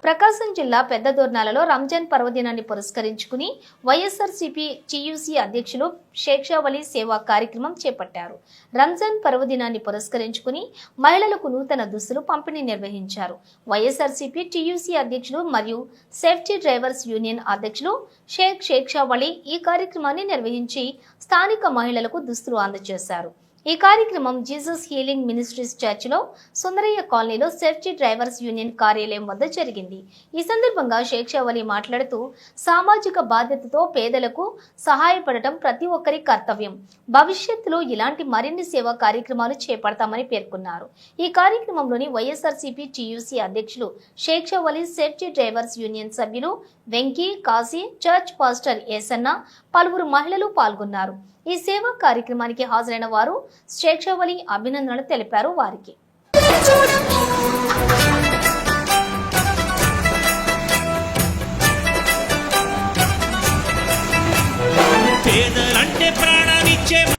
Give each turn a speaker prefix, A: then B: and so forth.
A: ప్రకాశం జిల్లా పెద్దదోర్నాలలో రంజాన్ పర్వదినాన్ని పురస్కరించుకుని వైఎస్ఆర్సీపీ టీయూసీ అధ్యక్షులు షేక్షావలి సేవా కార్యక్రమం చేపట్టారు. రంజాన్ పర్వదినాన్ని పురస్కరించుకుని మహిళలకు నూతన దుస్తులు పంపిణీ నిర్వహించారు. వైఎస్ఆర్సీపీ టీయూసీ అధ్యక్షులు మరియు సేఫ్టీ డ్రైవర్స్ యూనియన్ అధ్యక్షులు షేక్షావలి ఈ కార్యక్రమాన్ని నిర్వహించి స్థానిక మహిళలకు దుస్తులు అందజేశారు. ఈ కార్యక్రమం జీసస్ హీలింగ్ మినిస్ట్రీస్ చర్చిలో సుందరయ్య కాలనీలో సేఫ్టీ డ్రైవర్స్ యూనియన్ కార్యాలయం వద్ద జరిగింది. ఈ సందర్భంగా షేక్షావలి మాట్లాడుతూ సామాజిక బాధ్యతతో పేదలకు సహాయపడటం ప్రతి ఒక్కరి కర్తవ్యం. భవిష్యత్తులో ఇలాంటి మరిన్ని సేవా కార్యక్రమాలు చేపడతామని పేర్కొన్నారు. ఈ కార్యక్రమంలోని వైఎస్ఆర్సీపీ టీయూసీ అధ్యక్షులు షేక్షావలి, సేఫ్టీ డ్రైవర్స్ యూనియన్ సభ్యులు వెంకీ, కాశీ, చర్చ్ పాస్టర్ ఏసన్న, పలువురు మహిళలు పాల్గొన్నారు. ఈ సేవా కార్యక్రమానికి హాజరైన వారు షేక్షావలి అభినందనలు తెలిపారు. వారికి
B: పేదలంటే ప్రాణానిచ్చే